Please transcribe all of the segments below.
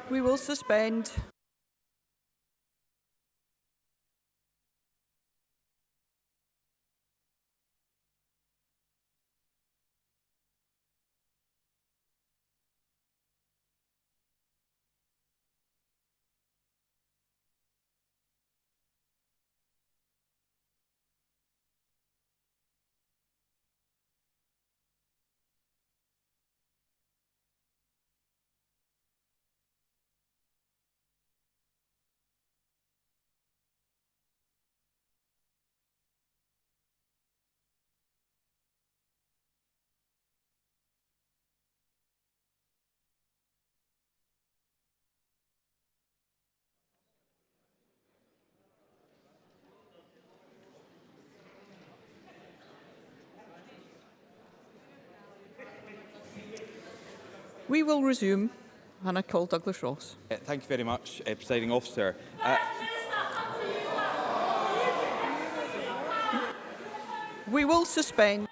We will suspend. We will resume, and I call Douglas Ross. Thank you very much, Presiding Officer. We will suspend.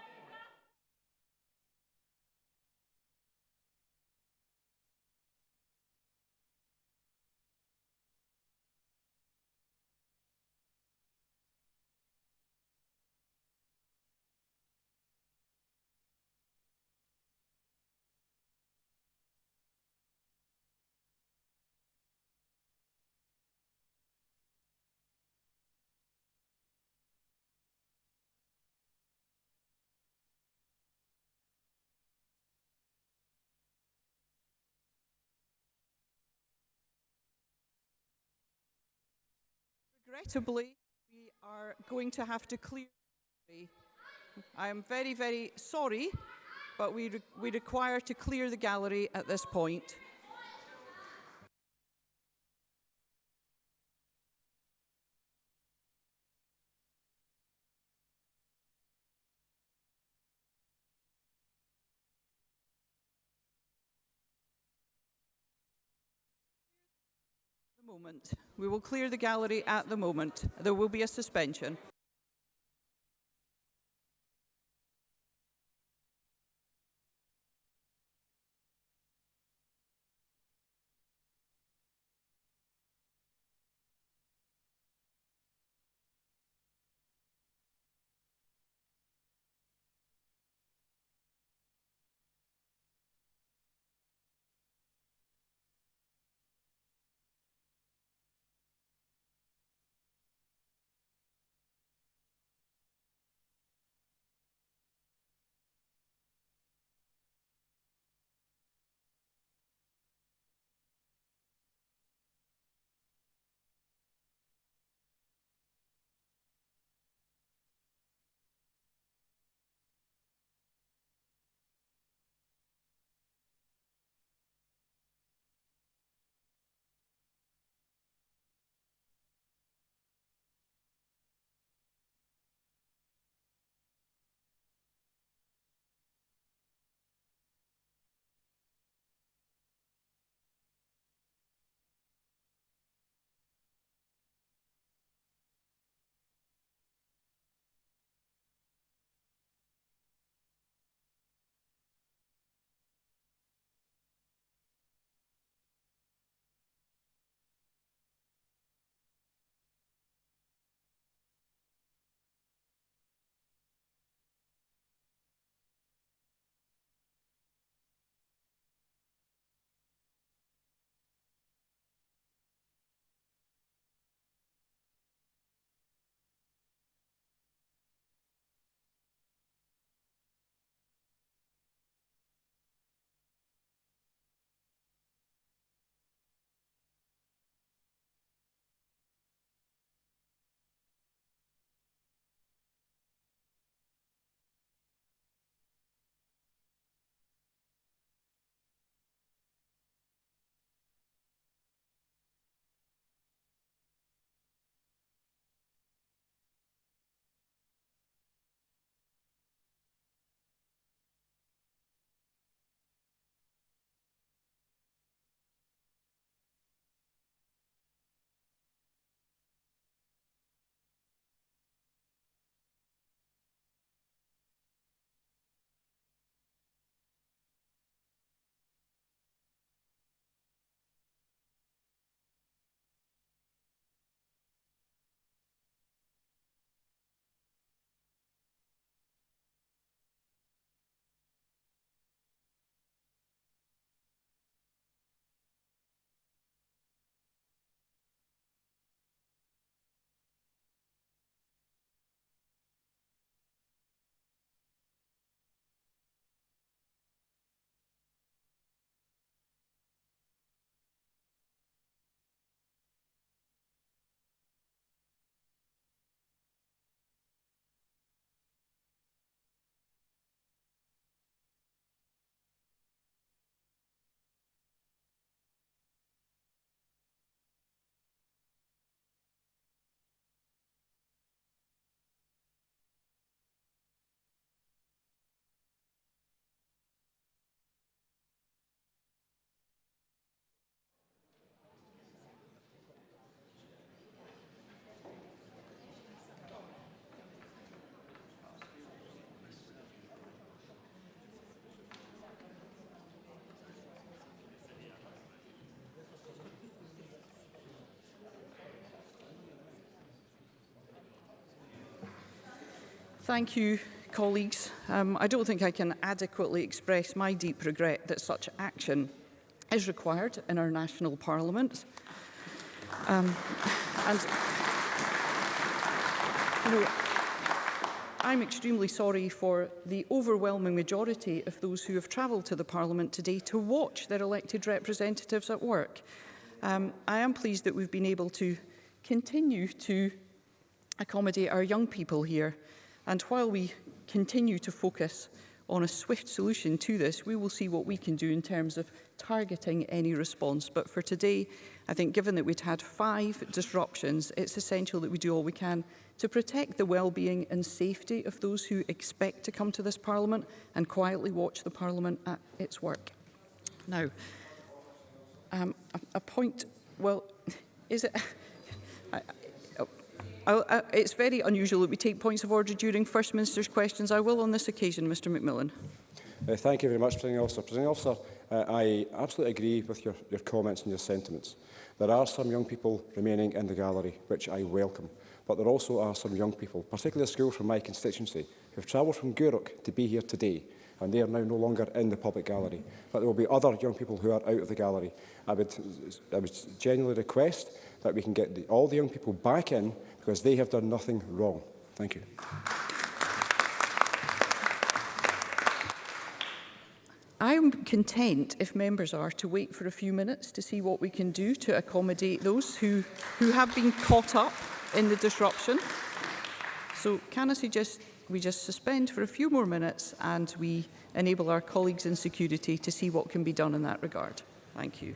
Regrettably, we are going to have to clear. I am very, very sorry, but we require to clear the gallery at this point. We will clear the gallery at the moment. There will be a suspension. Thank you, colleagues. I don't think I can adequately express my deep regret that such action is required in our national parliaments. And, you know, I'm extremely sorry for the overwhelming majority of those who have travelled to the Parliament today to watch their elected representatives at work. I am pleased that we've been able to continue to accommodate our young people here. And while we continue to focus on a swift solution to this, we will see what we can do in terms of targeting any response. But for today, I think given that we'd had 5 disruptions, it's essential that we do all we can to protect the well-being and safety of those who expect to come to this Parliament and quietly watch the Parliament at its work. Now, a point, well, is it... it's very unusual that we take points of order during First Minister's questions. I will on this occasion, Mr Macmillan. Thank you very much, Presiding Officer. Presiding Officer, I absolutely agree with your comments and your sentiments. There are some young people remaining in the gallery, which I welcome. But there also are some young people, particularly a school from my constituency, who have travelled from Gourock to be here today, and they are now no longer in the public gallery. But there will be other young people who are out of the gallery. I would genuinely request that we can get all the young people back in, because they have done nothing wrong. Thank you. I am content, if members are, to wait for a few minutes to see what we can do to accommodate those who have been caught up in the disruption. So can I suggest we just suspend for a few more minutes and we enable our colleagues in security to see what can be done in that regard. Thank you.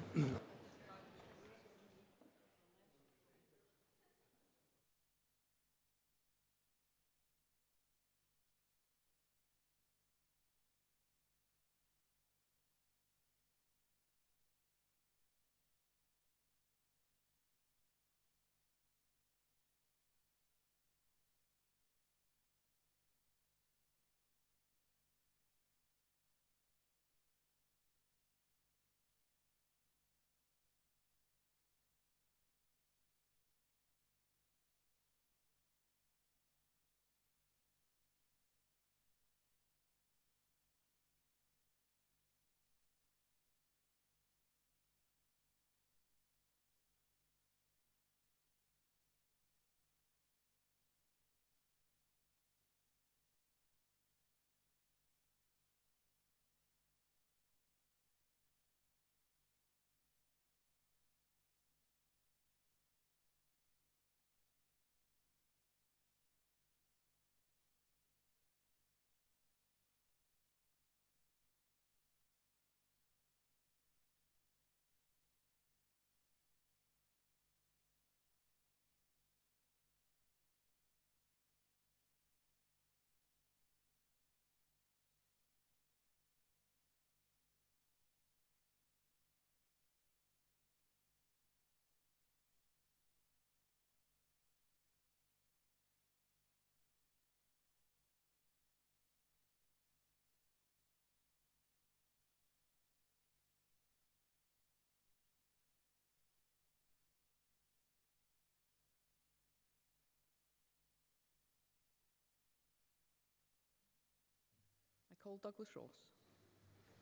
I call Douglas Ross.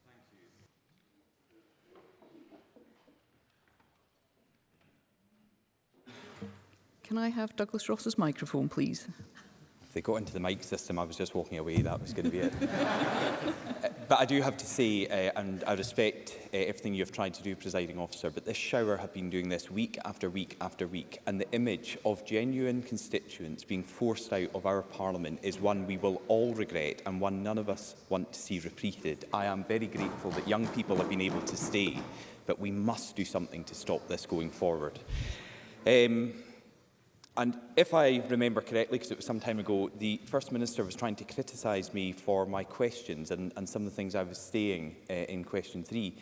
Thank you. Can I have Douglas Ross's microphone, please? If they got into the mic system, I was just walking away. That was going to be it. But I do have to say, and I respect everything you've tried to do, Presiding Officer, but this shower have been doing this week after week after week, and the image of genuine constituents being forced out of our Parliament is one we will all regret and one none of us want to see repeated. I am very grateful that young people have been able to stay, but we must do something to stop this going forward. And if I remember correctly, because it was some time ago, the First Minister was trying to criticise me for my questions and some of the things I was saying in question 3.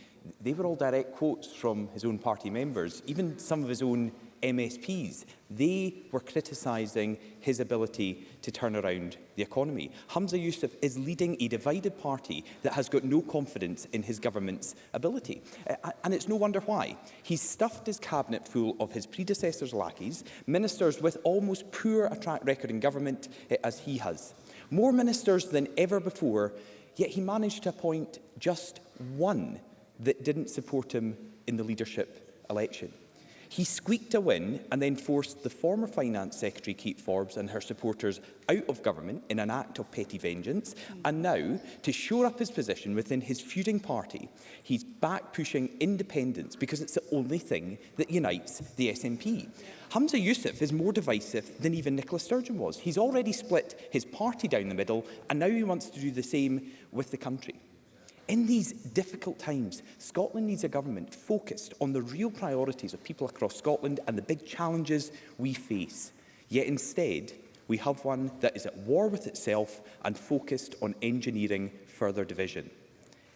They were all direct quotes from his own party members, even some of his own MSPs. They were criticising his ability to turn around the economy. Humza Yousaf is leading a divided party that has got no confidence in his government's ability. And it's no wonder why. He's stuffed his cabinet full of his predecessors' lackeys, ministers with almost poor a track record in government as he has. More ministers than ever before, yet he managed to appoint just one that didn't support him in the leadership election. He squeaked a win and then forced the former Finance Secretary Kate Forbes and her supporters out of government in an act of petty vengeance. And now, to shore up his position within his feuding party, he's back pushing independence because it's the only thing that unites the SNP. Humza Yousaf is more divisive than even Nicola Sturgeon was. He's already split his party down the middle, and now he wants to do the same with the country. In these difficult times, Scotland needs a government focused on the real priorities of people across Scotland and the big challenges we face. Yet instead, we have one that is at war with itself and focused on engineering further division.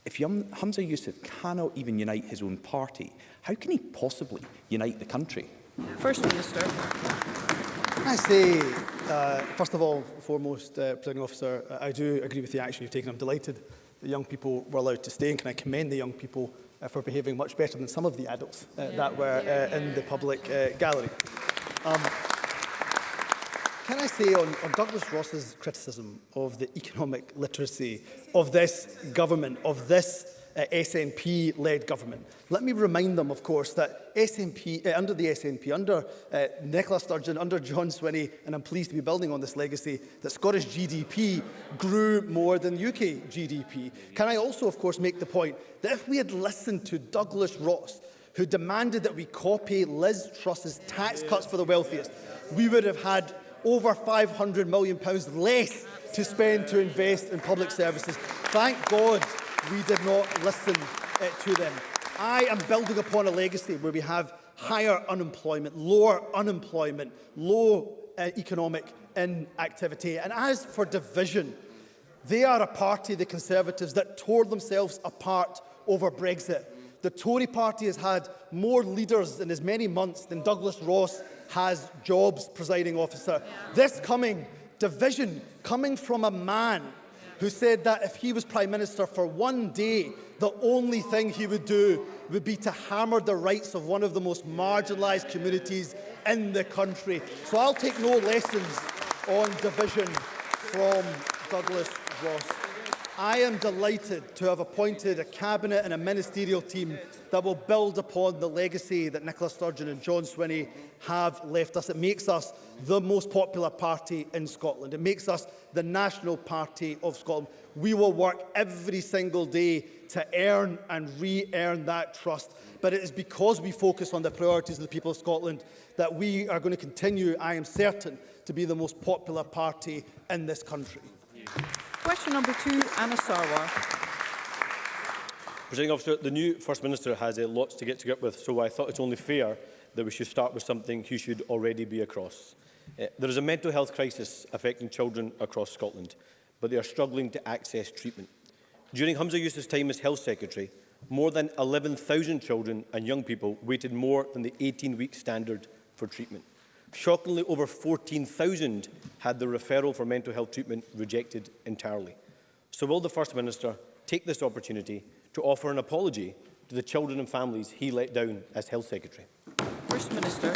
If Humza Yousaf cannot even unite his own party, how can he possibly unite the country? First Minister. I say, first of all, foremost, Presiding Officer, I do agree with the action you've taken. I'm delighted the young people were allowed to stay, and can I commend the young people for behaving much better than some of the adults that were in the public gallery. Can I say on Douglas Ross's criticism of the economic literacy of this government, of this SNP-led government, let me remind them, of course, that under the SNP, under Nicola Sturgeon, under John Swinney, and I'm pleased to be building on this legacy, that Scottish GDP grew more than UK GDP. Can I also, of course, make the point that if we had listened to Douglas Ross, who demanded that we copy Liz Truss's tax cuts for the wealthiest, we would have had over £500 million less to spend to invest in public services. Thank God we did not listen to them. I am building upon a legacy where we have higher unemployment, lower unemployment, low economic inactivity. And as for division, they are a party, the Conservatives, that tore themselves apart over Brexit. The Tory party has had more leaders in as many months than Douglas Ross has jobs, Presiding Officer. This division coming from a man who said that if he was Prime Minister for one day, the only thing he would do would be to hammer the rights of one of the most marginalised communities in the country. So I'll take no lessons on division from Douglas Ross. I am delighted to have appointed a cabinet and a ministerial team that will build upon the legacy that Nicola Sturgeon and John Swinney have left us. It makes us the most popular party in Scotland. It makes us the national party of Scotland. We will work every single day to earn and re-earn that trust. But it is because we focus on the priorities of the people of Scotland that we are going to continue, I am certain, to be the most popular party in this country. Question number 2, Anna Sarwar. Presiding Officer, the new First Minister has lots to get to grip with, so I thought it's only fair that we should start with something he should already be across. There is a mental health crisis affecting children across Scotland, but they are struggling to access treatment. During Humza Yousaf's time as Health Secretary, more than 11,000 children and young people waited more than the 18-week standard for treatment. Shockingly, over 14,000 had the referral for mental health treatment rejected entirely. So will the First Minister take this opportunity to offer an apology to the children and families he let down as Health Secretary? First Minister.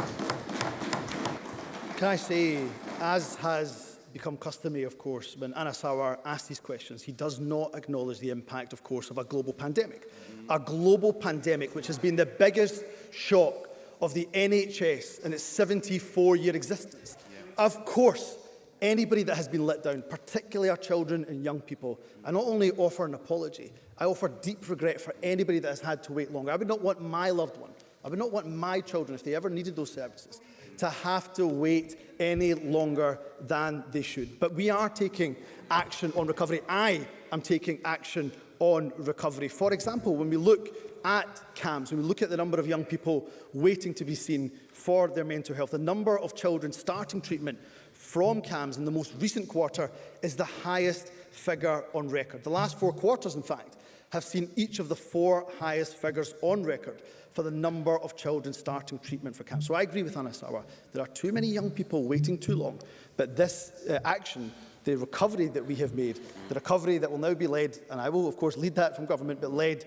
Can I say, as has become customary, of course, when Anna Sarwar asks these questions, he does not acknowledge the impact, of course, of a global pandemic. A global pandemic which has been the biggest shock of the NHS in its 74-year existence. Of course, anybody that has been let down, particularly our children and young people, I not only offer an apology, I offer deep regret for anybody that has had to wait longer. I would not want my loved one, I would not want my children, if they ever needed those services, to have to wait any longer than they should. But we are taking action on recovery. I am taking action on recovery. For example, when we look at CAMHS, when we look at the number of young people waiting to be seen for their mental health, the number of children starting treatment from CAMHS in the most recent quarter is the highest figure on record. The last 4 quarters, in fact, have seen each of the 4 highest figures on record for the number of children starting treatment for CAMHS. So I agree with Anna Sarwar. There are too many young people waiting too long, but this action the recovery that we have made, the recovery that will now be led, and I will of course lead that from government, but led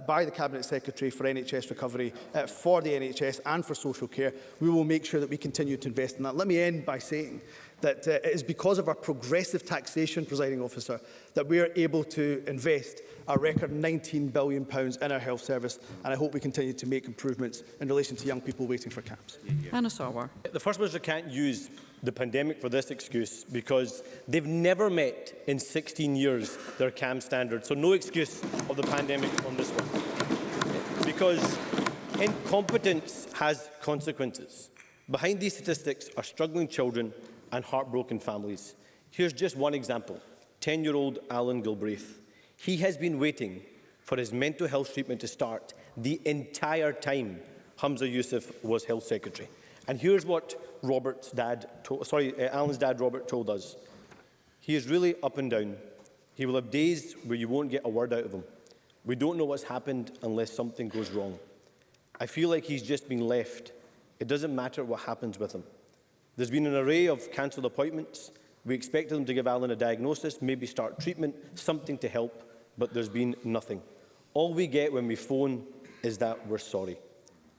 by the Cabinet Secretary for NHS recovery, for the NHS and for social care. We will make sure that we continue to invest in that. Let me end by saying that it is because of our progressive taxation, presiding officer, that we are able to invest a record £19 billion in our health service, and I hope we continue to make improvements in relation to young people waiting for CAMs. Anna Sarwar. The First Minister can't use the pandemic for this excuse, because they've never met in 16 years their CAM standards. So no excuse of the pandemic on this one. Because incompetence has consequences. Behind these statistics are struggling children and heartbroken families. Here's just one example. 10-year-old Alan Gilbraith. He has been waiting for his mental health treatment to start the entire time Humza Yousaf was Health Secretary. And here's what Alan's dad Robert told us. He is really up and down. He will have days where you won't get a word out of him. We don't know what's happened unless something goes wrong. I feel like he's just been left. It doesn't matter what happens with him. There's been an array of cancelled appointments. We expected them to give Alan a diagnosis, maybe start treatment, something to help, but there's been nothing. All we get when we phone is that we're sorry.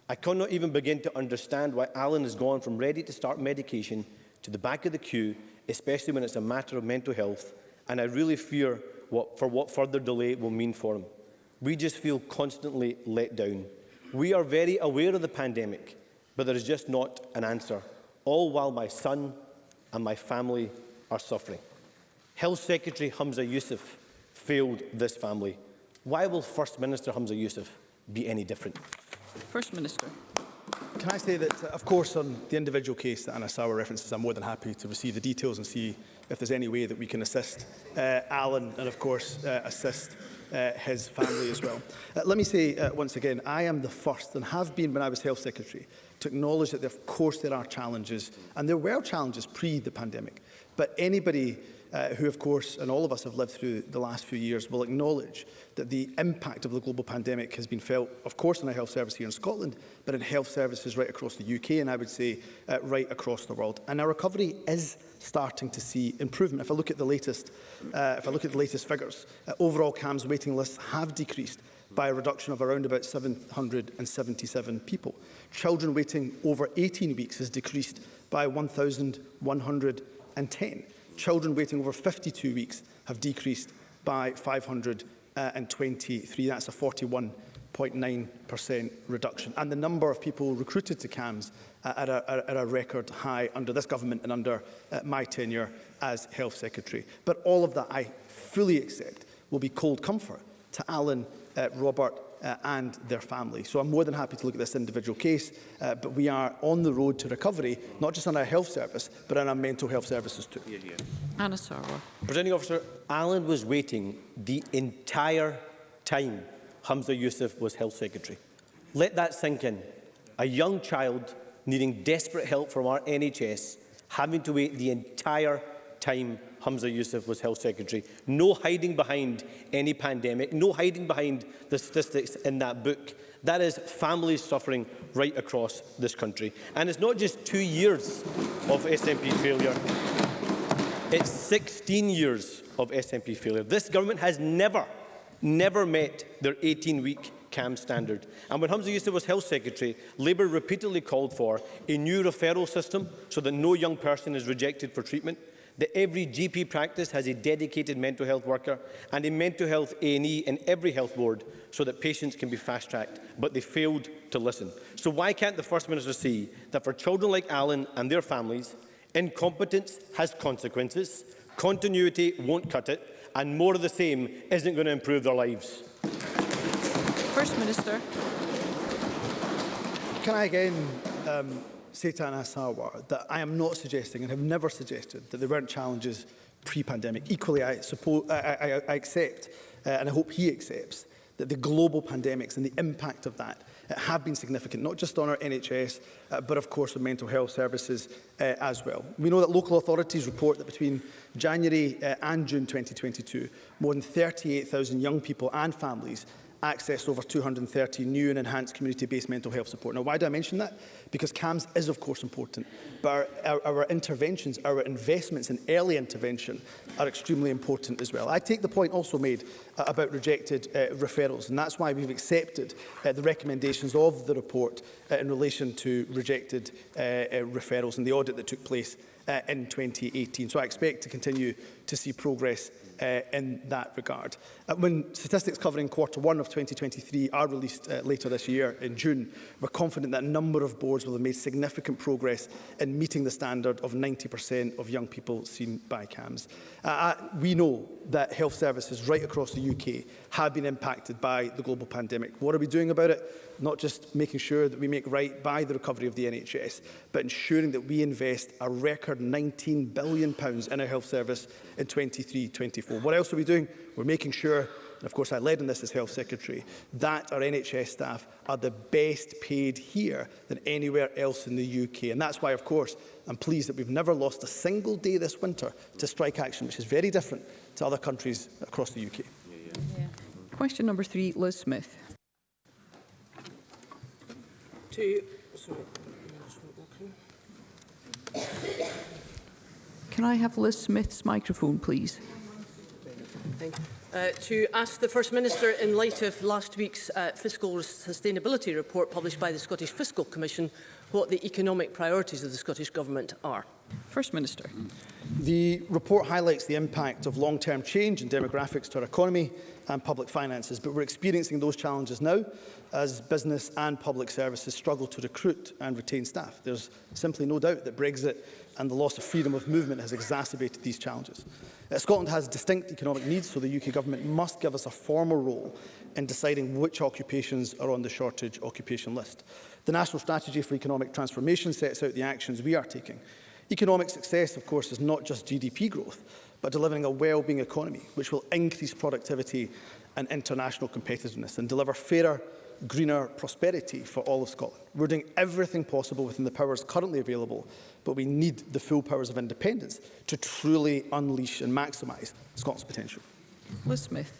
I cannot even begin to understand why Alan has gone from ready to start medication to the back of the queue, especially when it's a matter of mental health, and I really fear what further delay will mean for him. We just feel constantly let down. We are very aware of the pandemic, but there is just not an answer, all while my son and my family are suffering. Health Secretary Humza Yousaf failed this family. Why will First Minister Humza Yousaf be any different? First Minister. Can I say that, of course, on the individual case that Anna Sarwar references, I'm more than happy to receive the details and see if there's any way that we can assist Alan and, of course, assist his family as well. Let me say once again, I am the first, and have been when I was Health Secretary, to acknowledge that, of course, there are challenges, and there were challenges pre the pandemic. But anybody who, of course, and all of us have lived through the last few years, will acknowledge that the impact of the global pandemic has been felt, of course, in our health service here in Scotland, but in health services right across the UK, and I would say right across the world. And our recovery is starting to see improvement. If I look at the latest, figures, overall CAMS waiting lists have decreased by a reduction of around about 777 people. Children waiting over 18 weeks has decreased by 1,110. Children waiting over 52 weeks have decreased by 523. That's a 41.9% reduction. And the number of people recruited to CAMS at a record high under this government and under my tenure as Health Secretary. But all of that, I fully accept, will be cold comfort to Alan, Robert and their family. So I'm more than happy to look at this individual case, but we are on the road to recovery, not just on our health service, but on our mental health services too. Anna Sarwar. Presiding Officer, Alan was waiting the entire time Humza Yousaf was Health Secretary. Let that sink in. A young child needing desperate help from our NHS, having to wait the entire time Humza Yousaf was Health Secretary. No hiding behind any pandemic, no hiding behind the statistics in that book. That is families suffering right across this country. And it's not just 2 years of SNP failure, it's 16 years of SNP failure. This government has never met their 18-week CAM standard. And when Humza Yousaf was Health Secretary, Labour repeatedly called for a new referral system so that no young person is rejected for treatment, that every GP practice has a dedicated mental health worker and a mental health A&E in every health board so that patients can be fast-tracked, but they failed to listen. So why can't the First Minister see that for children like Alan and their families, incompetence has consequences, continuity won't cut it, and more of the same isn't going to improve their lives? First Minister. Can I again say to Anna Sarwar that I am not suggesting and have never suggested that there weren't challenges pre-pandemic. Equally, I accept, and I hope he accepts, that the global pandemics and the impact of that have been significant, not just on our NHS, but of course on mental health services as well. We know that local authorities report that between January and June 2022, more than 38,000 young people and families access over 230 new and enhanced community-based mental health support. Now, why do I mention that? Because CAMHS is, of course, important, but our interventions, our investments in early intervention are extremely important as well. I take the point also made about rejected referrals, and that's why we've accepted the recommendations of the report in relation to rejected referrals and the audit that took place in 2018. So I expect to continue to see progress in that regard. When statistics covering Q1 of 2023 are released later this year in June, we're confident that a number of boards will have made significant progress in meeting the standard of 90% of young people seen by CAMHS. We know that health services right across the UK have been impacted by the global pandemic. What are we doing about it? Not just making sure that we make right by the recovery of the NHS, but ensuring that we invest a record £19 billion in our health service in 23-24. What else are we doing? We're making sure, and of course I led on this as Health Secretary, that our NHS staff are the best paid here than anywhere else in the UK. And that's why, of course, I'm pleased that we've never lost a single day this winter to strike action, which is very different to other countries across the UK. Question number 3, Liz Smith. Can I have Liz Smith's microphone, please? To ask the First Minister, in light of last week's fiscal sustainability report published by the Scottish Fiscal Commission, what the economic priorities of the Scottish Government are. First Minister. The report highlights the impact of long-term change in demographics to our economy and public finances, but we're experiencing those challenges now as business and public services struggle to recruit and retain staff. There's simply no doubt that Brexit and the loss of freedom of movement has exacerbated these challenges. Scotland has distinct economic needs, so the UK Government must give us a formal role in deciding which occupations are on the shortage occupation list. The National Strategy for Economic Transformation sets out the actions we are taking. Economic success, of course, is not just GDP growth, but delivering a well-being economy, which will increase productivity and international competitiveness and deliver fairer, greener prosperity for all of Scotland. We're doing everything possible within the powers currently available, but we need the full powers of independence to truly unleash and maximise Scotland's potential. Liz Smith.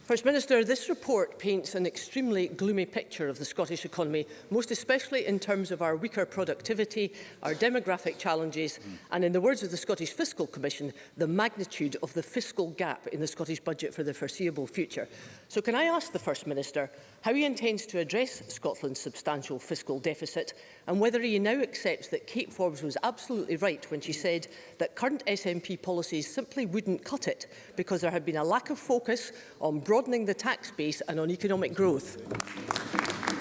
First Minister, this report paints an extremely gloomy picture of the Scottish economy, most especially in terms of our weaker productivity, our demographic challenges, and in the words of the Scottish Fiscal Commission, the magnitude of the fiscal gap in the Scottish budget for the foreseeable future. So can I ask the First Minister how he intends to address Scotland's substantial fiscal deficit, and whether he now accepts that Kate Forbes was absolutely right when she said that current SNP policies simply wouldn't cut it because there had been a lack of focus on broadening the tax base and on economic growth.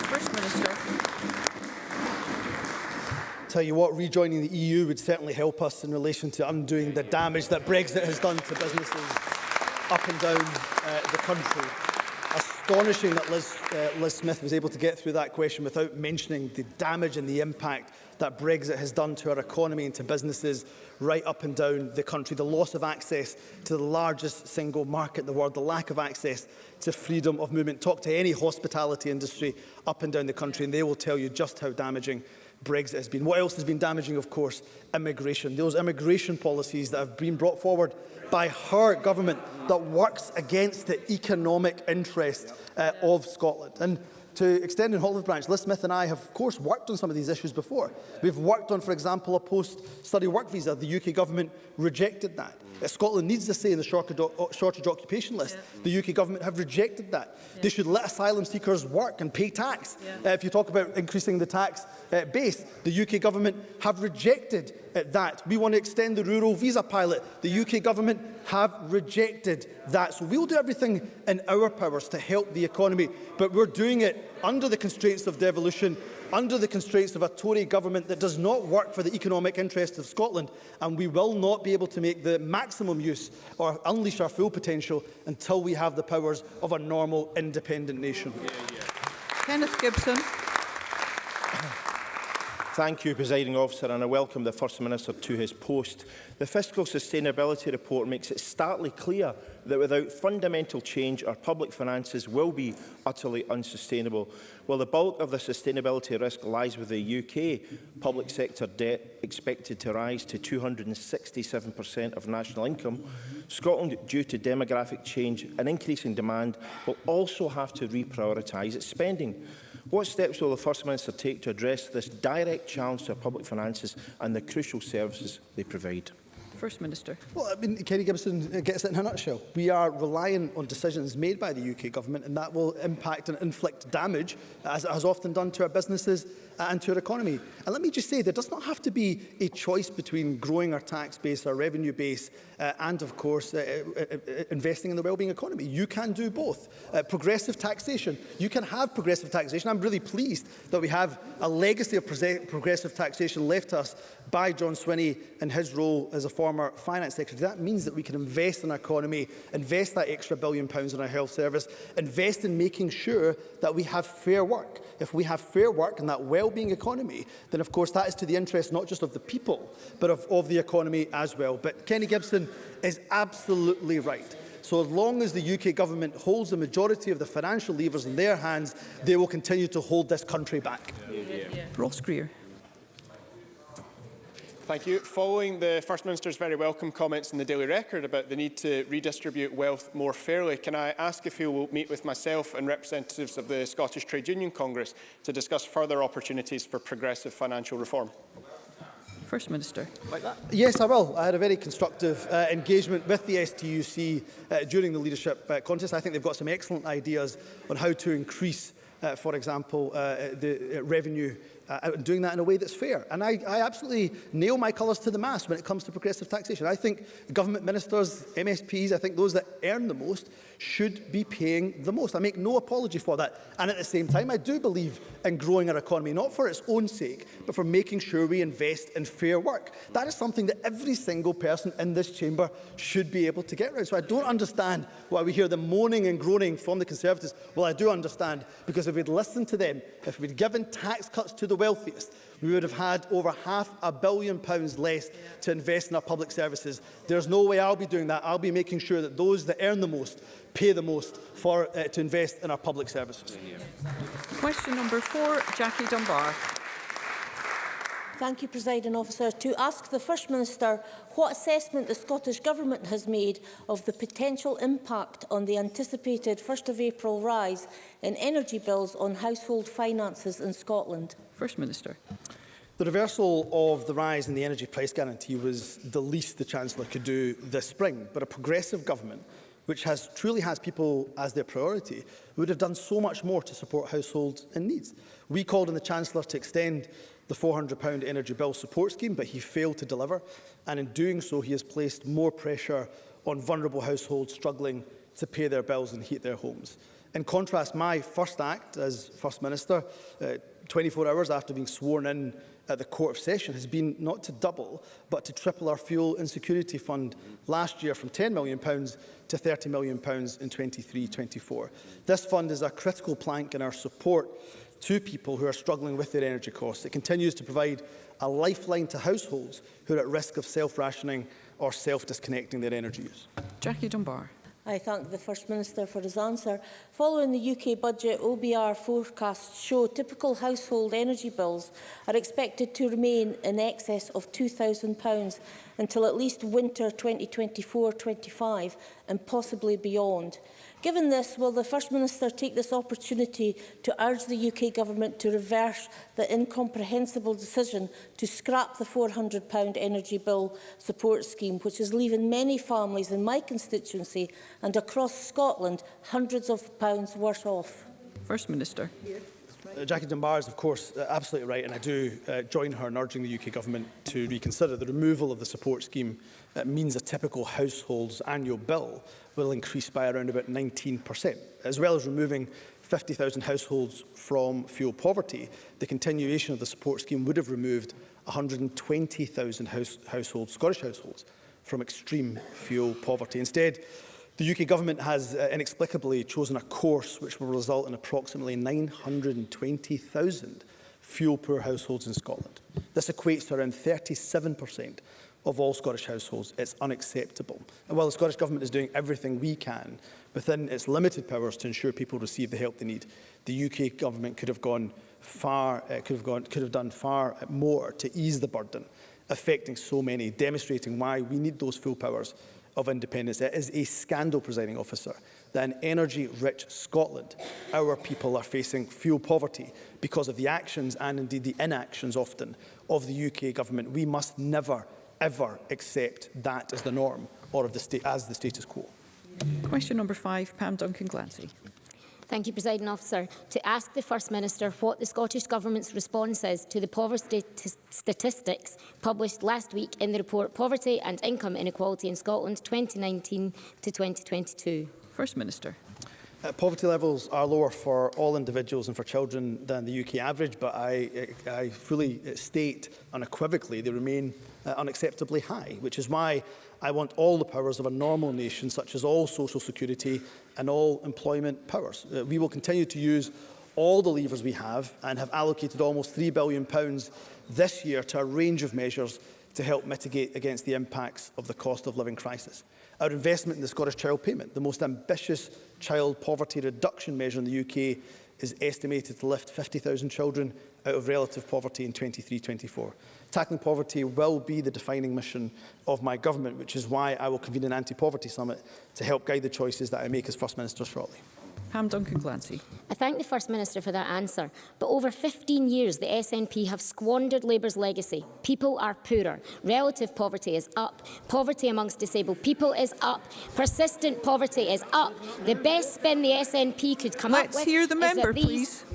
First Minister. Tell you what, rejoining the EU would certainly help us in relation to undoing the damage that Brexit has done to businesses up and down the country. Astonishing that Liz Smith was able to get through that question without mentioning the damage and the impact that Brexit has done to our economy and to businesses right up and down the country. The loss of access to the largest single market in the world, the lack of access to freedom of movement. Talk to any hospitality industry up and down the country and they will tell you just how damaging Brexit has been. What else has been damaging? Of course, immigration. Those immigration policies that have been brought forward by her government that works against the economic interest of Scotland. And to extend in Olive Branch, Liz Smith and I have, of course, worked on some of these issues before. We've worked on, for example, a post-study work visa. The UK Government rejected that. Scotland needs to stay in the shortage occupation list. The UK Government have rejected that. They should let asylum seekers work and pay tax. If you talk about increasing the tax base, the UK Government have rejected that. We want to extend the rural visa pilot. The UK Government have rejected that. So we will do everything in our powers to help the economy, but we're doing it under the constraints of devolution, under the constraints of a Tory government that does not work for the economic interests of Scotland, and we will not be able to make the maximum use or unleash our full potential until we have the powers of a normal, independent nation. Kenneth Gibson. Thank you, Presiding Officer, and I welcome the First Minister to his post. The Fiscal Sustainability Report makes it starkly clear that without fundamental change, our public finances will be utterly unsustainable. While the bulk of the sustainability risk lies with the UK, public sector debt expected to rise to 267% of national income, Scotland, due to demographic change and increasing demand, will also have to reprioritise its spending. What steps will the First Minister take to address this direct challenge to our public finances and the crucial services they provide? First Minister. Well, I mean, Kenny Gibson gets it in a nutshell. We are relying on decisions made by the UK Government, and that will impact and inflict damage, as it has often done, to our businesses and to our economy. And let me just say, there does not have to be a choice between growing our tax base, our revenue base, and, of course, investing in the wellbeing economy. You can do both. Progressive taxation. You can have progressive taxation. I'm really pleased that we have a legacy of progressive taxation left us by John Swinney in his role as a former Finance Secretary. That means that we can invest in our economy, invest that extra £1 billion in our health service, invest in making sure that we have fair work. If we have fair work in that wellbeing economy, then of course that is to the interest not just of the people, but of the economy as well. But Kenny Gibson is absolutely right. So as long as the UK Government holds the majority of the financial levers in their hands, they will continue to hold this country back. Ross Greer. Thank you. Following the First Minister's very welcome comments in the Daily Record about the need to redistribute wealth more fairly, can I ask if he will meet with myself and representatives of the Scottish Trade Union Congress to discuss further opportunities for progressive financial reform? First Minister. Like that? Yes, I will. I had a very constructive engagement with the STUC during the leadership contest. I think they've got some excellent ideas on how to increase, for example, the revenue, doing that in a way that's fair. And I absolutely nail my colours to the mast when it comes to progressive taxation. I think government ministers, MSPs, I think those that earn the most should be paying the most. I make no apology for that. And at the same time, I do believe in growing our economy, not for its own sake, but for making sure we invest in fair work. That is something that every single person in this chamber should be able to get right. So I don't understand why we hear the moaning and groaning from the Conservatives. Well, I do understand, because if we'd listened to them, if we'd given tax cuts to the wealthiest, we would have had over £500 million less to invest in our public services. There's no way I'll be doing that. I'll be making sure that those that earn the most pay the most to invest in our public services. Question number 4, Jackie Dunbar. Thank you, Presiding Officer. To ask the First Minister what assessment the Scottish Government has made of the potential impact on the anticipated 1st of April rise in energy bills on household finances in Scotland. First Minister. The reversal of the rise in the energy price guarantee was the least the Chancellor could do this spring. But a progressive government, which truly has people as their priority, would have done so much more to support households in needs. We called on the Chancellor to extend the £400 energy bill support scheme, but he failed to deliver. And in doing so, he has placed more pressure on vulnerable households struggling to pay their bills and heat their homes. In contrast, my first act as First Minister, 24 hours after being sworn in at the Court of Session, has been not to double, but to triple our fuel insecurity fund last year from £10 million to £30 million in 23-24. This fund is a critical plank in our support to people who are struggling with their energy costs. It continues to provide a lifeline to households who are at risk of self-rationing or self-disconnecting their energy use. Jackie Dunbar. I thank the First Minister for his answer. Following the UK budget, OBR forecasts show typical household energy bills are expected to remain in excess of £2,000 until at least winter 2024-25 and possibly beyond. Given this, will the First Minister take this opportunity to urge the UK Government to reverse the incomprehensible decision to scrap the £400 energy bill support scheme, which is leaving many families in my constituency and across Scotland hundreds of pounds worse off? First Minister. Jackie Dunbar is, of course, absolutely right, and I do join her in urging the UK Government to reconsider. The removal of the support scheme means a typical household's annual bill will increase by around about 19%. As well as removing 50,000 households from fuel poverty, the continuation of the support scheme would have removed 120,000 Scottish households from extreme fuel poverty. Instead, the UK Government has inexplicably chosen a course which will result in approximately 920,000 fuel-poor households in Scotland. This equates to around 37% of all Scottish households. It's unacceptable. And while the Scottish Government is doing everything we can within its limited powers to ensure people receive the help they need, the UK Government could have done far more to ease the burden affecting so many, demonstrating why we need those full powers of independence. It is a scandal, Presiding Officer, that in energy-rich Scotland, our people are facing fuel poverty because of the actions and indeed the inactions often of the UK Government. We must never, ever accept that as the norm or as the status quo. Question number 5, Pam Duncan-Glancy. Thank you, Presiding Officer. To ask the First Minister what the Scottish Government's response is to the poverty statistics published last week in the report Poverty and Income Inequality in Scotland 2019 to 2022. First Minister. Poverty levels are lower for all individuals and for children than the UK average, but I fully state unequivocally they remain unacceptably high, which is why I want all the powers of a normal nation, such as all social security and all employment powers. We will continue to use all the levers we have and have allocated almost £3 billion this year to a range of measures to help mitigate against the impacts of the cost of living crisis. Our investment in the Scottish Child Payment, the most ambitious child poverty reduction measure in the UK, is estimated to lift 50,000 children out of relative poverty in 23-24. Tackling poverty will be the defining mission of my government, which is why I will convene an anti-poverty summit to help guide the choices that I make as First Minister shortly. Pam Duncan-Glancy. I thank the First Minister for that answer, but over 15 years the SNP have squandered Labour's legacy. People are poorer, relative poverty is up, poverty amongst disabled people is up, persistent poverty is up. The best spin the SNP could come up with hear the member, please.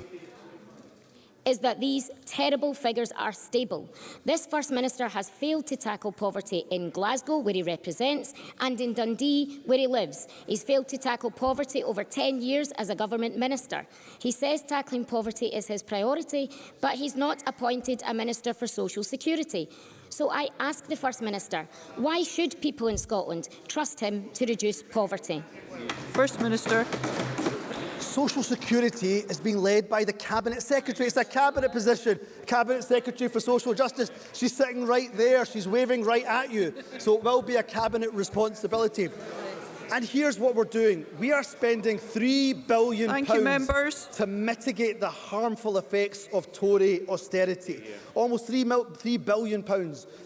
Is that these terrible figures are stable. This First Minister has failed to tackle poverty in Glasgow, where he represents, and in Dundee, where he lives. He's failed to tackle poverty over 10 years as a government minister. He says tackling poverty is his priority, but he's not appointed a Minister for Social Security. So I ask the First Minister, why should people in Scotland trust him to reduce poverty? First Minister. Social Security is being led by the Cabinet Secretary. It's a Cabinet position. Cabinet Secretary for Social Justice. She's sitting right there. She's waving right at you. So it will be a Cabinet responsibility. And here's what we're doing. We are spending £3 billion to mitigate the harmful effects of Tory austerity. Almost £3 billion.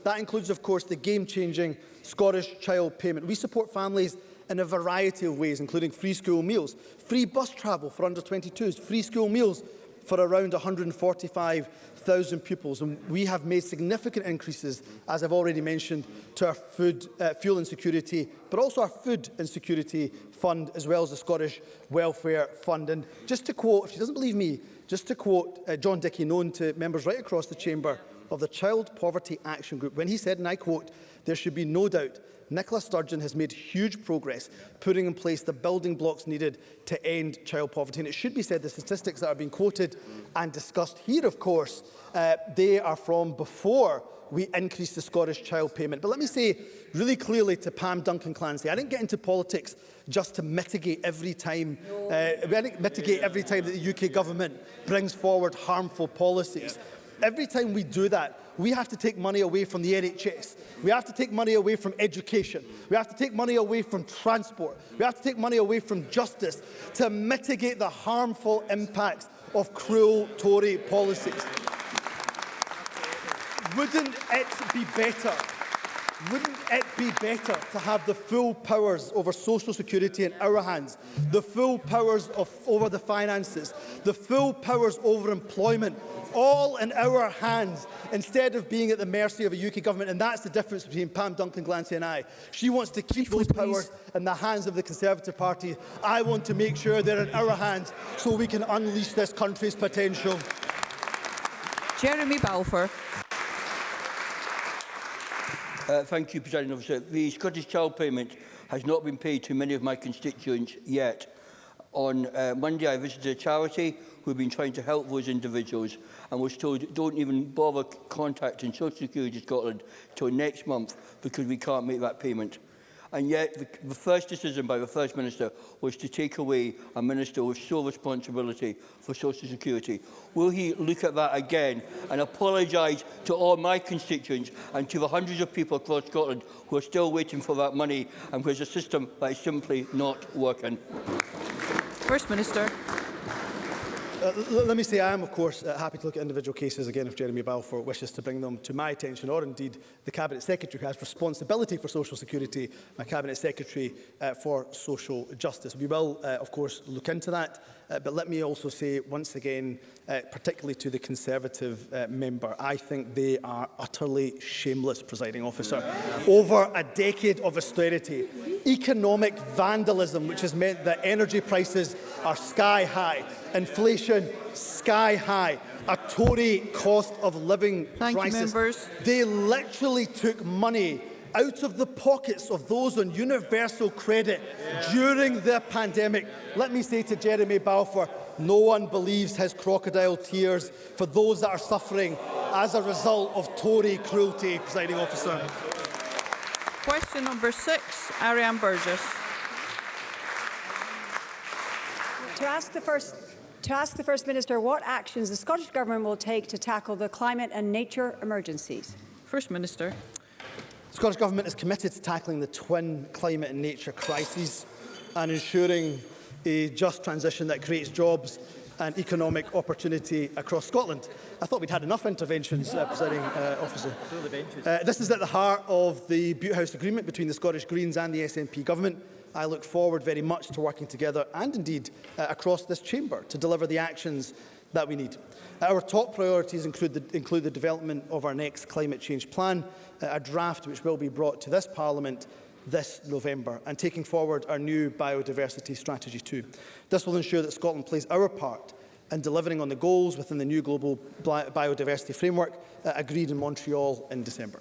That includes, of course, the game-changing Scottish Child Payment. We support families in a variety of ways, including free school meals, free bus travel for under-22s, free school meals for around 145,000 pupils. And we have made significant increases, as I've already mentioned, to our fuel insecurity, but also our food insecurity fund, as well as the Scottish Welfare Fund. And just to quote, if she doesn't believe me, just to quote John Dickey, known to members right across the chamber of the Child Poverty Action Group, when he said, and I quote, "There should be no doubt Nicola Sturgeon has made huge progress putting in place the building blocks needed to end child poverty." And it should be said the statistics that are being quoted and discussed here, of course, they are from before we increased the Scottish Child Payment. But let me say really clearly to Pam Duncan-Glancy, I didn't get into politics just to mitigate every time, that the UK Government brings forward harmful policies. Every time we do that, we have to take money away from the NHS. We have to take money away from education. We have to take money away from transport. We have to take money away from justice to mitigate the harmful impacts of cruel Tory policies. Wouldn't it be better? Wouldn't it be better to have the full powers over social security in our hands, the full powers over the finances, the full powers over employment, all in our hands, instead of being at the mercy of a UK Government? And that's the difference between Pam Duncan-Glancy and I. She wants to keep those powers in the hands of the Conservative Party. I want to make sure they're in our hands so we can unleash this country's potential. Jeremy Balfour. Thank you, Presiding Officer. The Scottish Child Payment has not been paid to many of my constituents yet. On Monday, I visited a charity who have been trying to help those individuals and was told, don't even bother contacting Social Security Scotland till next month because we can't make that payment. And yet the first decision by the First Minister was to take away a minister with sole responsibility for social security. Will he look at that again and apologise to all my constituents and to the hundreds of people across Scotland who are still waiting for that money and where's a system that is simply not working? First Minister. Let me say I am, of course, happy to look at individual cases again if Jeremy Balfour wishes to bring them to my attention, or indeed the Cabinet Secretary who has responsibility for social security, my Cabinet Secretary for social justice. We will, of course, look into that. But let me also say once again, particularly to the Conservative member, I think they are utterly shameless, presiding officer. Over a decade of austerity, economic vandalism, which has meant that energy prices are sky high, inflation sky high, a Tory cost of living crisis. They literally took money out of the pockets of those on universal credit during the pandemic. Let me say to Jeremy Balfour, no one believes his crocodile tears for those that are suffering as a result of Tory cruelty, presiding officer. Question number 6, Ariane Burgess. To ask the First Minister what actions the Scottish Government will take to tackle the climate and nature emergencies. First Minister. The Scottish Government is committed to tackling the twin climate and nature crises and ensuring a just transition that creates jobs and economic opportunity across Scotland. I thought we'd had enough interventions, presiding officer. This is at the heart of the Butte House Agreement between the Scottish Greens and the SNP Government. I look forward very much to working together and indeed across this chamber to deliver the actions that we need. Our top priorities include the development of our next climate change plan, a draft which will be brought to this Parliament this November, and taking forward our new biodiversity strategy too. This will ensure that Scotland plays our part in delivering on the goals within the new global biodiversity framework agreed in Montreal in December.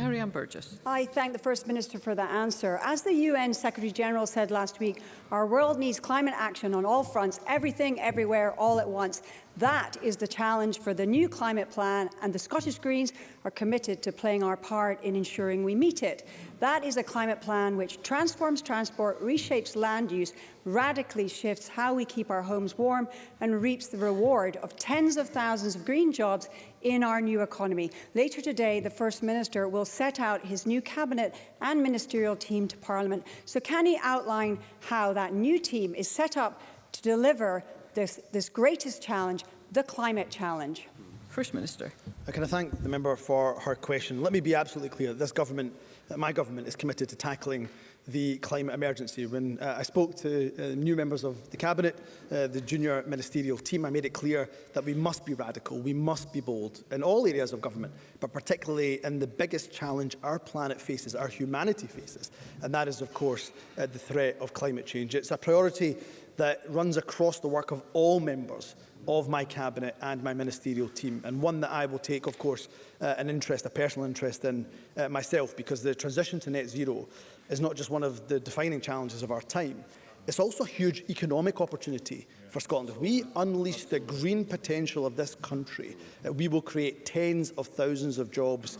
Ariane Burgess. I thank the First Minister for that answer. As the UN Secretary-General said last week, our world needs climate action on all fronts, everything, everywhere, all at once. That is the challenge for the new climate plan, and the Scottish Greens are committed to playing our part in ensuring we meet it. That is a climate plan which transforms transport, reshapes land use, radically shifts how we keep our homes warm, and reaps the reward of tens of thousands of green jobs in our new economy. Later today, the First Minister will set out his new Cabinet and ministerial team to Parliament. So can he outline how that new team is set up to deliver this greatest challenge, the climate challenge? First Minister. Can I thank the member for her question? Let me be absolutely clear. This government, my government, is committed to tackling the climate emergency. When I spoke to new members of the Cabinet, the junior ministerial team, I made it clear that we must be radical, we must be bold in all areas of government, but particularly in the biggest challenge our planet faces, our humanity faces, and that is, of course, the threat of climate change. It's a priority that runs across the work of all members of my Cabinet and my ministerial team, and one that I will take, of course, a personal interest in myself, because the transition to net zero is not just one of the defining challenges of our time, it's also a huge economic opportunity for Scotland. If we unleash the green potential of this country, we will create tens of thousands of jobs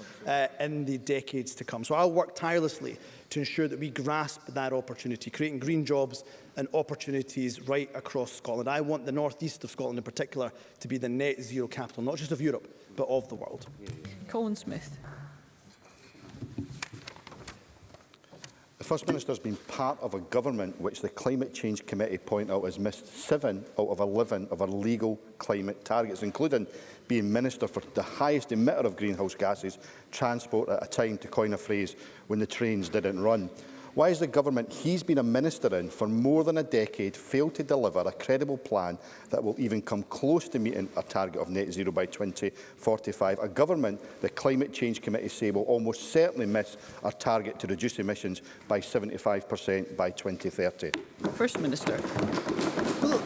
in the decades to come. So I'll work tirelessly to ensure that we grasp that opportunity, creating green jobs and opportunities right across Scotland. I want the north east of Scotland in particular to be the net zero capital, not just of Europe, but of the world. Colin Smith. The First Minister has been part of a government which the Climate Change Committee point out has missed 7 out of 11 of our legal climate targets, including being Minister for the highest emitter of greenhouse gases, transport at a time, to coin a phrase, when the trains didn't run. Why has the government he's been a minister in for more than a decade failed to deliver a credible plan that will even come close to meeting our target of net zero by 2045? A government the Climate Change Committee say will almost certainly miss our target to reduce emissions by 75% by 2030. First Minister. Well,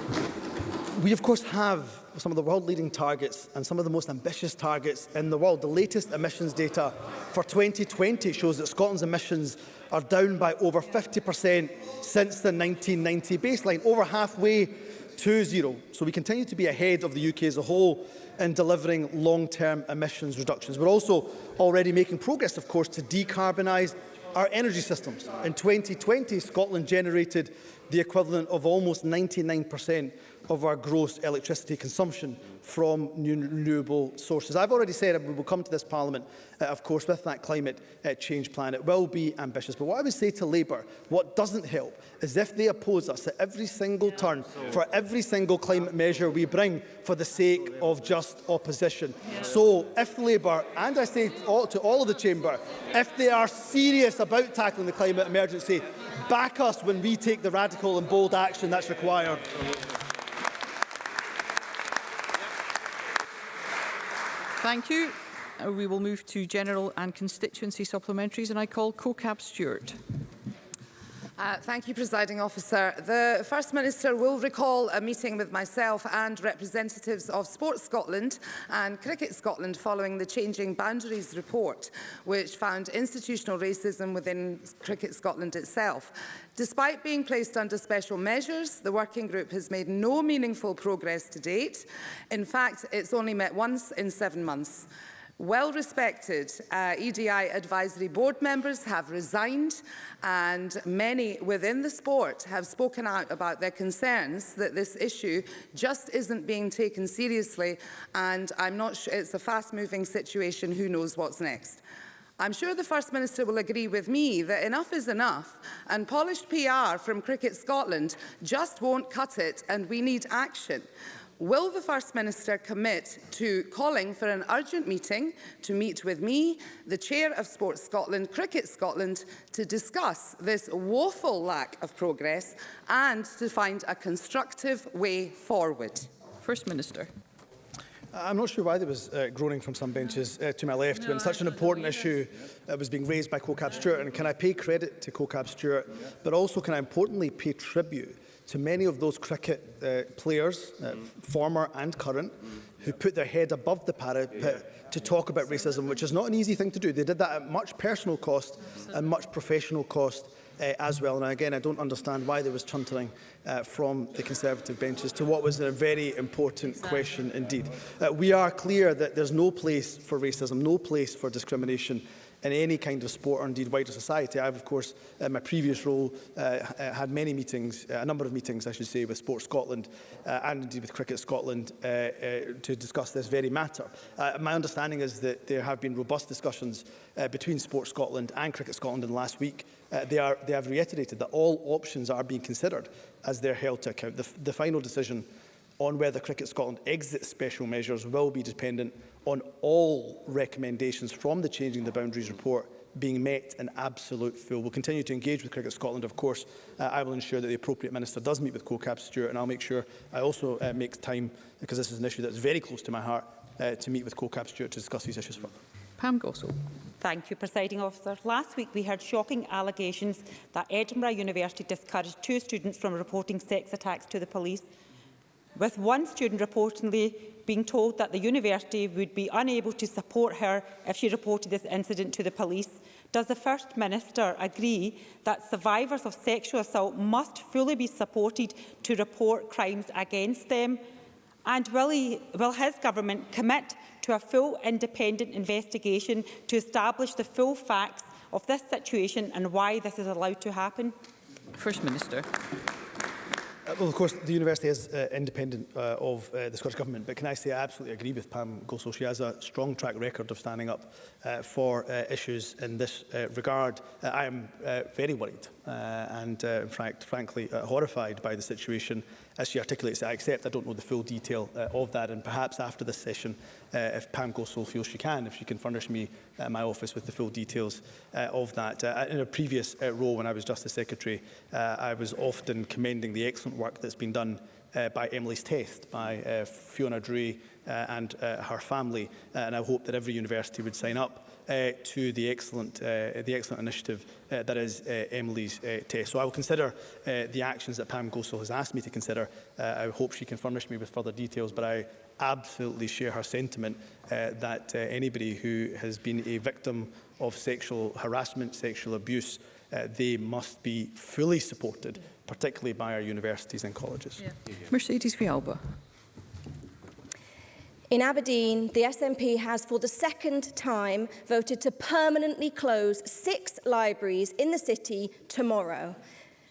we of course have some of the world-leading targets and some of the most ambitious targets in the world. The latest emissions data for 2020 shows that Scotland's emissions are down by over 50% since the 1990 baseline, over halfway to zero. So we continue to be ahead of the UK as a whole in delivering long-term emissions reductions. We're also already making progress, of course, to decarbonise our energy systems. In 2020, Scotland generated the equivalent of almost 99% of our gross electricity consumption from renewable sources. I've already said we will come to this Parliament, of course, with that climate change plan. It will be ambitious. But what I would say to Labour, what doesn't help, is if they oppose us at every single turn for every single climate measure we bring for the sake of just opposition. So if Labour, and I say to all of the Chamber, if they are serious about tackling the climate emergency, back us when we take the radical and bold action that's required. Thank you. We will move to general and constituency supplementaries, and I call CoCab Stewart. Thank you, Presiding Officer. The First Minister will recall a meeting with myself and representatives of Sports Scotland and Cricket Scotland following the Changing Boundaries report, which found institutional racism within Cricket Scotland itself. Despite being placed under special measures, the working group has made no meaningful progress to date. In fact, it's only met once in 7 months. Well-respected EDI advisory board members have resigned, and many within the sport have spoken out about their concerns that this issue just isn't being taken seriously, and I'm not sure it's a fast-moving situation. Who knows what's next? I'm sure the First Minister will agree with me that enough is enough, and polished PR from Cricket Scotland just won't cut it, and we need action. Will the First Minister commit to calling for an urgent meeting to meet with me, the Chair of Sports Scotland, Cricket Scotland, to discuss this woeful lack of progress and to find a constructive way forward? First Minister. I'm not sure why there was groaning from some benches to my left when such an important issue was being raised by CoCab Stewart. And can I pay credit to CoCab Stewart, but also can I importantly pay tribute to many of those cricket players, former and current, who put their head above the parapet to talk about racism, which is not an easy thing to do. They did that at much personal cost and much professional cost as well. And again, I don't understand why there was chuntering from the Conservative benches to what was a very important question indeed. We are clear that there's no place for racism, no place for discrimination in any kind of sport or indeed wider society. I've, of course, in my previous role, had many meetings, a number of meetings, I should say, with Sports Scotland and indeed with Cricket Scotland to discuss this very matter. My understanding is that there have been robust discussions between Sports Scotland and Cricket Scotland in the last week. They have reiterated that all options are being considered as they're held to account. The final decision on whether Cricket Scotland exits special measures will be dependent on all recommendations from the Changing the Boundaries report being met in absolute full. We'll continue to engage with Cricket Scotland, of course. I will ensure that the appropriate minister does meet with CoCab Stewart, and I'll make sure I also make time, because this is an issue that's very close to my heart, to meet with CoCab Stewart to discuss these issues further. Pam Gossel. Thank you, Presiding Officer. Last week we heard shocking allegations that Edinburgh University discouraged 2 students from reporting sex attacks to the police, with one student reportedly being told that the university would be unable to support her if she reported this incident to the police. Does the First Minister agree that survivors of sexual assault must fully be supported to report crimes against them? And will his government commit to a full independent investigation to establish the full facts of this situation and why this is allowed to happen? First Minister. Well, of course, the university is independent of the Scottish Government, but can I say I absolutely agree with Pam Gossel. She has a strong track record of standing up for issues in this regard. I am very worried and, in fact, frankly, horrified by the situation as she articulates it. I accept I don't know the full detail of that, and perhaps after this session, if Pam Gossel feels she can furnish me my office with the full details of that. In a previous role, when I was Justice Secretary, I was often commending the excellent work that's been done by Emily's Test, by Fiona Drey and her family, and I hope that every university would sign up to the excellent initiative that is Emily's Test. So I will consider the actions that Pam Gossel has asked me to consider. I hope she can furnish me with further details, but I absolutely share her sentiment that anybody who has been a victim of sexual harassment, sexual abuse, they must be fully supported, particularly by our universities and colleges. Mercedes Vialba. In Aberdeen, the SNP has for the second time voted to permanently close 6 libraries in the city tomorrow.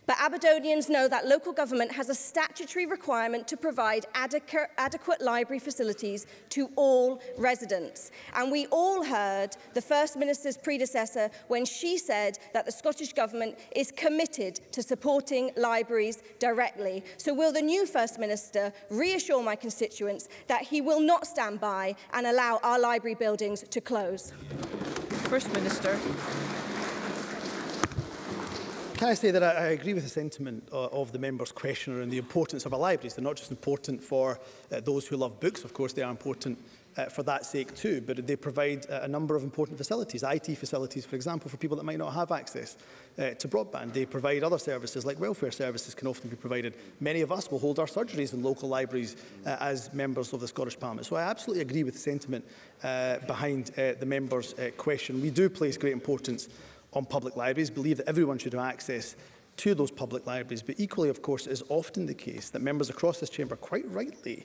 But Aberdonians know that local government has a statutory requirement to provide adequate library facilities to all residents. And we all heard the First Minister's predecessor when she said that the Scottish Government is committed to supporting libraries directly. So will the new First Minister reassure my constituents that he will not stand by and allow our library buildings to close? First Minister. Can I say that I agree with the sentiment of the member's questioner and the importance of our libraries. They're not just important for those who love books, of course they are important for that sake too, but they provide a number of important facilities, IT facilities, for example, for people that might not have access to broadband. They provide other services, like welfare services can often be provided. Many of us will hold our surgeries in local libraries as members of the Scottish Parliament. So I absolutely agree with the sentiment behind the member's question. We do place great importance on public libraries, believe that everyone should have access to those public libraries, but equally, of course, it is often the case that members across this chamber quite rightly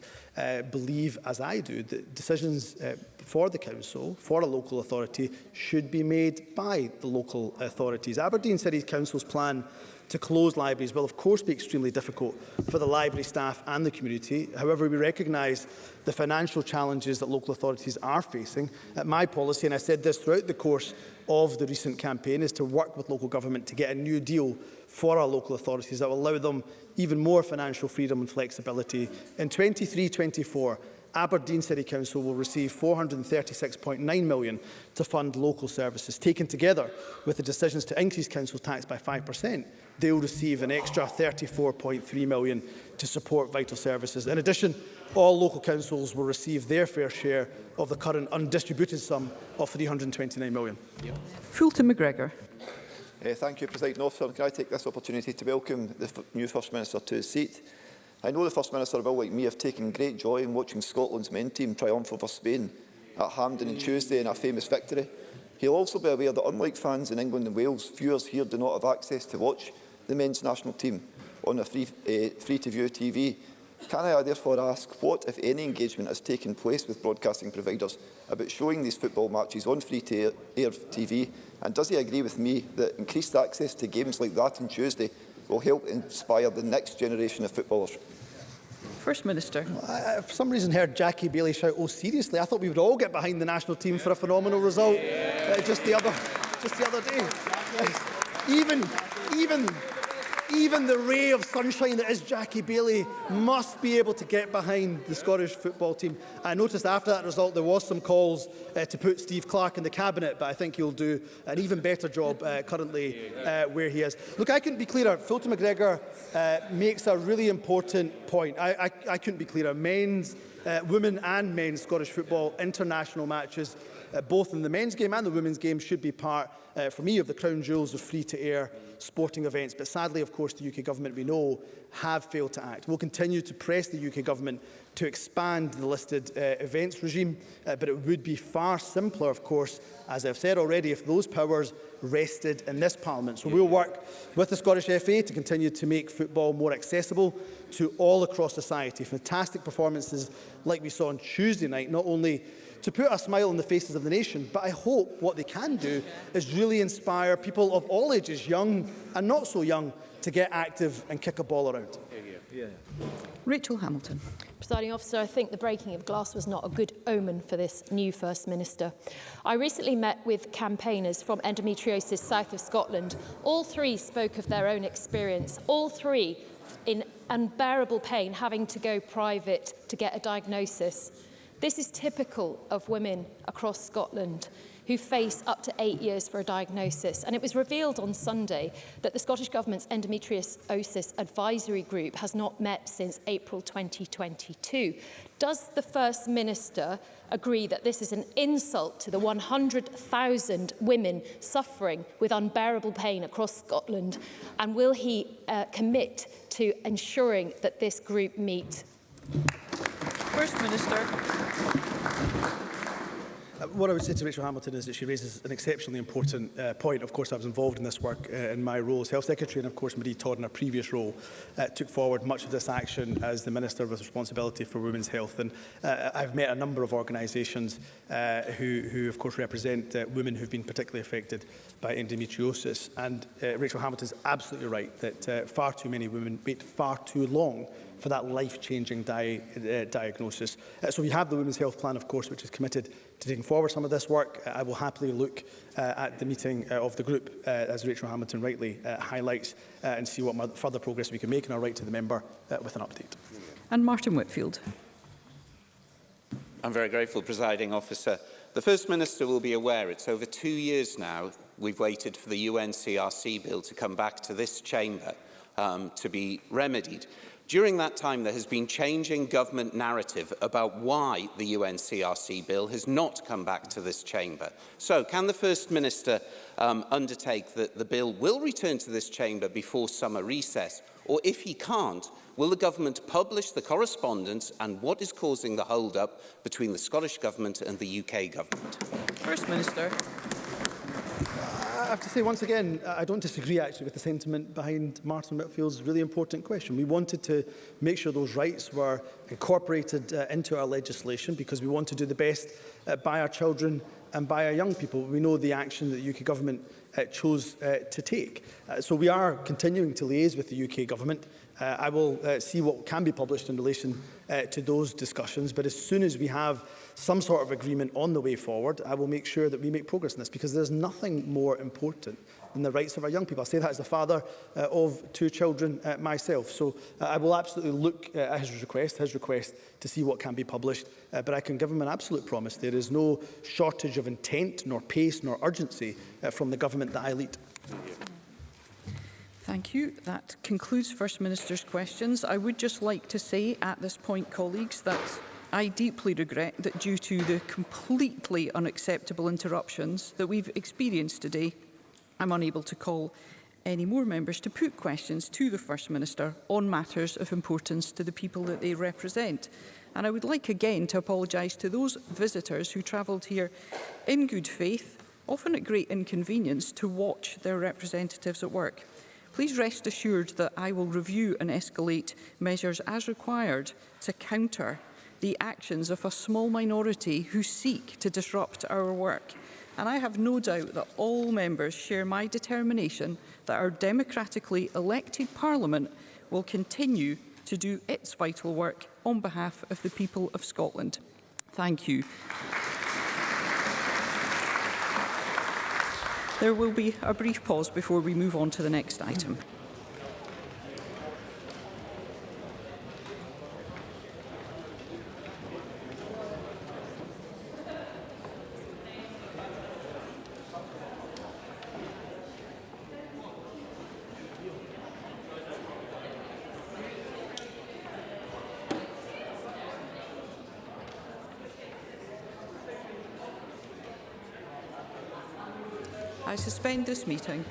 believe, as I do, that decisions for the council, for a local authority, should be made by the local authorities. Aberdeen City Council's plan to close libraries will of course be extremely difficult for the library staff and the community. However, we recognise the financial challenges that local authorities are facing. My policy, and I said this throughout the course of the recent campaign, is to work with local government to get a new deal for our local authorities that will allow them even more financial freedom and flexibility. In 23-24, Aberdeen City Council will receive £436.9 million to fund local services. Taken together with the decisions to increase council tax by 5%, they will receive an extra £34.3 million to support vital services. In addition, all local councils will receive their fair share of the current undistributed sum of £329 million. Fulton McGregor. Thank you, Presiding Officer. Can I take this opportunity to welcome the new First Minister to his seat? I know the First Minister will, like me, have taken great joy in watching Scotland's men team triumph over Spain at Hampden on Tuesday in a famous victory. He'll also be aware that, unlike fans in England and Wales, viewers here do not have access to watch the men's national team on a free-to-view TV. Can I therefore ask what, if any, engagement has taken place with broadcasting providers about showing these football matches on free-to-air TV? And does he agree with me that increased access to games like that on Tuesday will help inspire the next generation of footballers? First Minister. For some reason heard Jackie Bailey shout, "Oh, seriously?" I thought we would all get behind the national team for a phenomenal result just the other day. Yes. Even the ray of sunshine that is Jackie Bailey must be able to get behind the Scottish football team. I noticed after that result there was some calls to put Steve Clarke in the cabinet, but I think he'll do an even better job currently where he is. Look, I couldn't be clearer. Fulton McGregor makes a really important point. I couldn't be clearer. Women and men's Scottish football international matches, both in the men's game and the women's game, should be part, for me, of the crown jewels of free-to-air sporting events. But sadly, of course, the UK Government, we know, have failed to act. We'll continue to press the UK Government to expand the listed events regime, but it would be far simpler, of course, as I've said already, if those powers rested in this Parliament. So we'll work with the Scottish FA to continue to make football more accessible to all across society. Fantastic performances like we saw on Tuesday night, not only to put a smile on the faces of the nation, but I hope what they can do is really inspire people of all ages, young and not so young, to get active and kick a ball around. Rachel Hamilton. Presiding Officer, I think the breaking of glass was not a good omen for this new First Minister. I recently met with campaigners from endometriosis south of Scotland. All three spoke of their own experience, all three in unbearable pain, having to go private to get a diagnosis. This is typical of women across Scotland who face up to 8 years for a diagnosis. And it was revealed on Sunday that the Scottish Government's endometriosis advisory group has not met since April 2022. Does the First Minister agree that this is an insult to the 100,000 women suffering with unbearable pain across Scotland? And will he commit to ensuring that this group meet? First Minister. What I would say to Rachel Hamilton is that she raises an exceptionally important point. Of course, I was involved in this work in my role as Health Secretary, and of course Marie Todd in her previous role took forward much of this action as the Minister with responsibility for women's health. And I've met a number of organisations who of course represent women who've been particularly affected by endometriosis. And Rachel Hamilton is absolutely right that far too many women wait far too long for that life-changing diagnosis. So we have the Women's Health Plan, of course, which is committed to taking forward some of this work. I will happily look at the meeting of the group, as Rachel Hamilton rightly highlights, and see what further progress we can make, and I'll write to the member with an update. And Martin Whitfield. I'm very grateful, Presiding Officer. The First Minister will be aware it's over 2 years now we've waited for the UNCRC bill to come back to this chamber to be remedied. During that time, there has been changing government narrative about why the UNCRC bill has not come back to this chamber. So, can the First Minister undertake that the bill will return to this chamber before summer recess? Or if he can't, will the government publish the correspondence and what is causing the hold-up between the Scottish Government and the UK Government? First Minister. I have to say once again, I don't disagree actually with the sentiment behind Martin Whitfield's really important question. We wanted to make sure those rights were incorporated into our legislation because we want to do the best by our children and by our young people. We know the action that the UK Government chose to take. So we are continuing to liaise with the UK Government. I will see what can be published in relation to those discussions, but as soon as we have some sort of agreement on the way forward, I will make sure that we make progress in this, because there's nothing more important than the rights of our young people. I say that as the father of 2 children myself. So I will absolutely look at his request to see what can be published, but I can give him an absolute promise. There is no shortage of intent, nor pace, nor urgency from the government that I lead. Thank you. That concludes First Minister's questions. I would just like to say at this point, colleagues, that I deeply regret that due to the completely unacceptable interruptions that we've experienced today, I'm unable to call any more members to put questions to the First Minister on matters of importance to the people that they represent. And I would like again to apologise to those visitors who travelled here in good faith, often at great inconvenience, to watch their representatives at work. Please rest assured that I will review and escalate measures as required to counter the actions of a small minority who seek to disrupt our work. And I have no doubt that all members share my determination that our democratically elected Parliament will continue to do its vital work on behalf of the people of Scotland. Thank you. There will be a brief pause before we move on to the next item. I suspend this meeting.